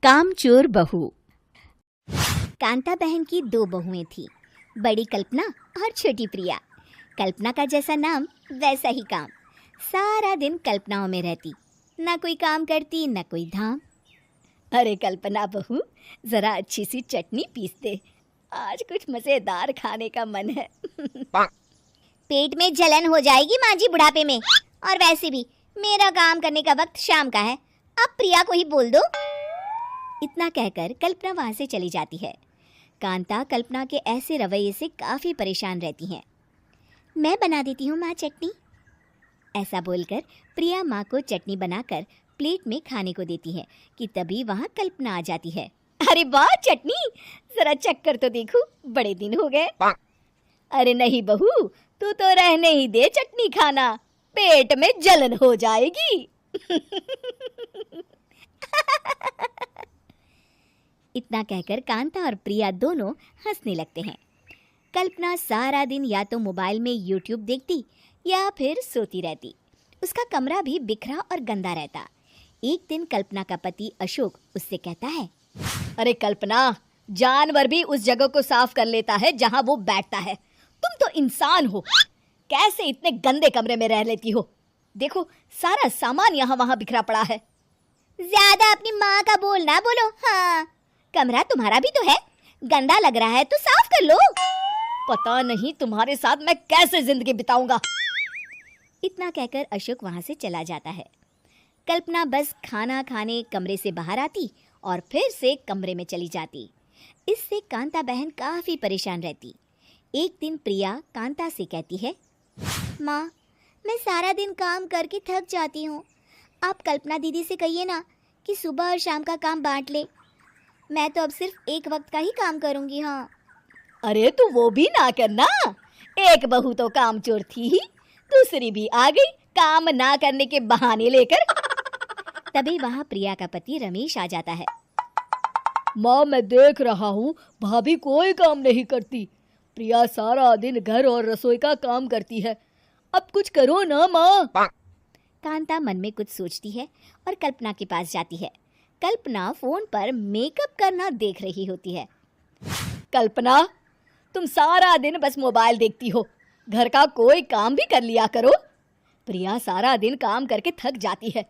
कामचोर बहू। कांता बहन की दो बहुएं थीं, बड़ी कल्पना और छोटी प्रिया। कल्पना का जैसा नाम वैसा ही काम। सारा दिन कल्पनाओं में रहती, ना कोई काम करती ना कोई धाम। अरे कल्पना बहू, जरा अच्छी सी चटनी पीस दे, आज कुछ मजेदार खाने का मन है। पेट में जलन हो जाएगी माँ जी बुढ़ापे में, और वैसे भी मेरा काम करने का वक्त शाम का है, अब प्रिया को ही बोल दो। इतना कहकर कल्पना वहां से चली जाती है। कांता कल्पना के ऐसे रवैये से काफी परेशान रहती हैं। मैं बना देती हूँ माँ चटनी, ऐसा बोलकर प्रिया माँ को चटनी बनाकर प्लेट में खाने को देती है कि तभी वहाँ कल्पना आ जाती है। अरे वाह चटनी, जरा चख कर तो देखूं, बड़े दिन हो गए। अरे नहीं बहू, तू तो रहने ही दे चटनी खाना, पेट में जलन हो जाएगी। इतना कहकर कांता और प्रिया दोनों हंसने लगते हैं। कल्पना सारा दिन या तो मोबाइल में यूट्यूब देखती या फिर सोती रहती। उसका कमरा भी बिखरा और गंदा रहता। एक दिन कल्पना का पति अशोक उससे कहता है, अरे कल्पना, जानवर भी उस जगह को साफ कर लेता है जहां वो बैठता है, तुम तो इंसान हो, कैसे इतने गंदे कमरे में रह लेती हो? देखो सारा सामान यहाँ वहाँ बिखरा पड़ा है। ज्यादा अपनी माँ का बोल ना बोलो। हाँ, कमरा तुम्हारा भी तो है, गंदा लग रहा है तो साफ कर लो। पता नहीं तुम्हारे साथ मैं कैसे जिंदगी बिताऊंगा। इतना कहकर अशोक वहां से चला जाता है। कल्पना बस खाना खाने कमरे से बाहर आती और फिर से कमरे में चली जाती। इससे कांता बहन काफी परेशान रहती। एक दिन प्रिया कांता से कहती है, माँ, मैं सारा दिन काम करके थक जाती हूँ, आप कल्पना दीदी से कहिए ना कि सुबह और शाम का काम बांट ले। मैं तो अब सिर्फ एक वक्त का ही काम करूँगी। हाँ। अरे तू वो भी ना करना, एक बहू तो कामचोर थी ही, दूसरी भी आ गई काम ना करने के बहाने लेकर। तभी वहाँ प्रिया का पति रमेश आ जाता है। माँ, मैं देख रहा हूँ भाभी कोई काम नहीं करती, प्रिया सारा दिन घर और रसोई का काम करती है, अब कुछ करो ना माँ। कांता मन में कुछ सोचती है और कल्पना के पास जाती है। कल्पना फोन पर मेकअप करना देख रही होती है। कल्पना, तुम सारा दिन बस मोबाइल देखती हो, घर का कोई काम भी कर लिया करो। प्रिया सारा दिन काम करके थक जाती है,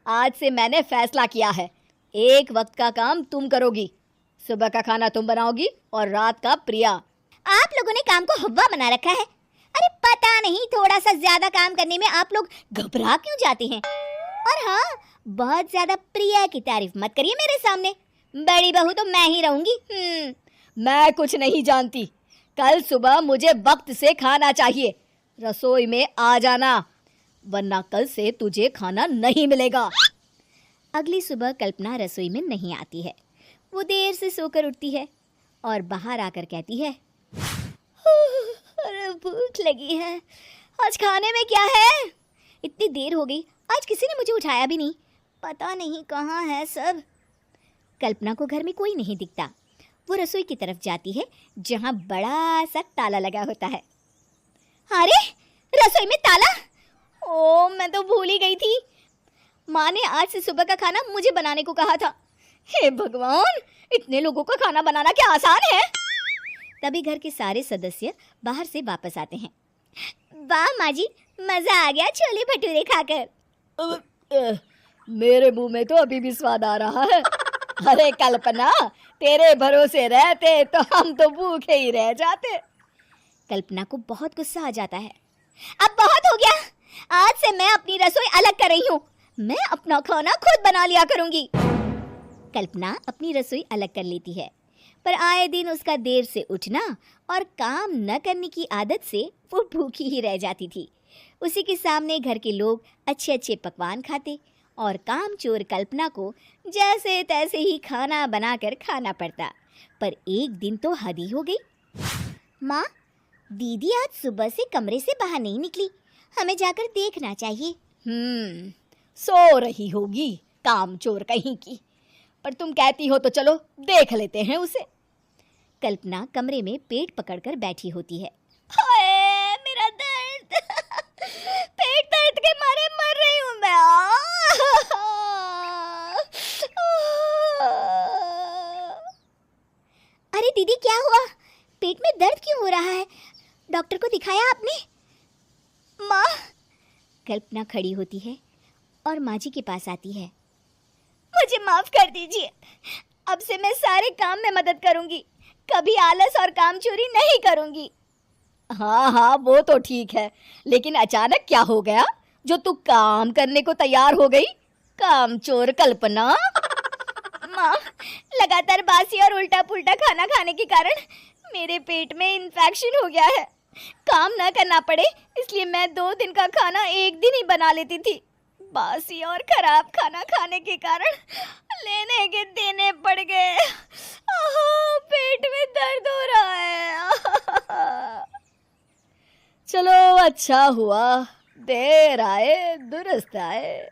आज से मैंने फैसला किया है, एक वक्त का काम तुम करोगी, सुबह का खाना तुम बनाओगी और रात का प्रिया। आप लोगों ने काम को हव्वा बना रखा है। अरे पता नहीं थोड़ा सा ज्यादा काम करने में आप लोग घबरा क्यों जाते हैं। और हाँ, बहुत ज्यादा प्रिया की तारीफ मत करिए मेरे सामने, बड़ी बहू तो मैं ही रहूंगी। मैं कुछ नहीं जानती, कल सुबह मुझे वक्त से खाना चाहिए, रसोई में आ जाना, वरना कल से तुझे खाना नहीं मिलेगा। अगली सुबह कल्पना रसोई में नहीं आती है। वो देर से सोकर उठती है और बाहर आकर कहती है, अरे भूख लगी है, आज खाने में क्या है? इतनी देर हो गई, आज किसी ने मुझे उठाया भी नहीं, पता नहीं कहाँ है सब। कल्पना को घर में कोई नहीं दिखता। वो रसोई की तरफ जाती है जहाँ बड़ा सा ताला लगा होता है। अरे रसोई में ताला? ओ, मैं तो भूल ही गई थी, माँ ने आज से सुबह का खाना मुझे बनाने को कहा था। हे भगवान, इतने लोगों का खाना बनाना क्या आसान है? तभी घर के सारे सदस्य बाहर से वापस आते हैं। वाह माँ जी, मजा आ गया छोले भटूरे खाकर। मेरे मुंह में तो अभी भी स्वाद आ रहा है। अरे कल्पना, तेरे भरोसे रहते तो हम तो भूखे ही रह जाते। कल्पना को बहुत गुस्सा आ जाता है। अब बहुत हो गया, आज से मैं अपनी रसोई अलग कर रही हूँ, मैं अपना खाना खुद बना लिया करूंगी। कल्पना अपनी रसोई अलग कर लेती है, पर आए दिन उसका देर से उठना और काम न करने की आदत से वो भूखी ही रह जाती थी। उसी के सामने घर के लोग अच्छे अच्छे पकवान खाते और कामचोर कल्पना को जैसे तैसे ही खाना बनाकर खाना पड़ता। पर एक दिन तो हद ही हो गई। माँ, दीदी आज सुबह से कमरे से बाहर नहीं निकली, हमें जाकर देखना चाहिए। सो रही होगी कामचोर कहीं की, पर तुम कहती हो तो चलो देख लेते हैं उसे। कल्पना कमरे में पेट पकड़कर बैठी होती है। हाय मेरा दर्द, पेट दर्द के मारे मर रही हूँ मैं। दीदी क्या हुआ? पेट में दर्द क्यों हो रहा है? डॉक्टर को दिखाया आपने? माँ। कल्पना खड़ी होती है और माँ जी के पास आती है। मुझे माफ कर दीजिए, अब से मैं सारे काम में मदद करूंगी, कभी आलस और काम चोरी नहीं करूंगी। हाँ हाँ, वो तो ठीक है, लेकिन अचानक क्या हो गया जो तू काम करने को तैयार हो गई? काम चोर कल्पना। माँ, लगातार बासी और उल्टा पुल्टा खाना खाने के कारण मेरे पेट में इन्फेक्शन हो गया है। काम ना करना पड़े इसलिए मैं 2 दिन का खाना एक दिन ही बना लेती थी। बासी और खराब खाना खाने के कारण लेने के देने पड़ गए। पेट में दर्द हो रहा है। चलो अच्छा हुआ, देर आए दुरुस्त आए।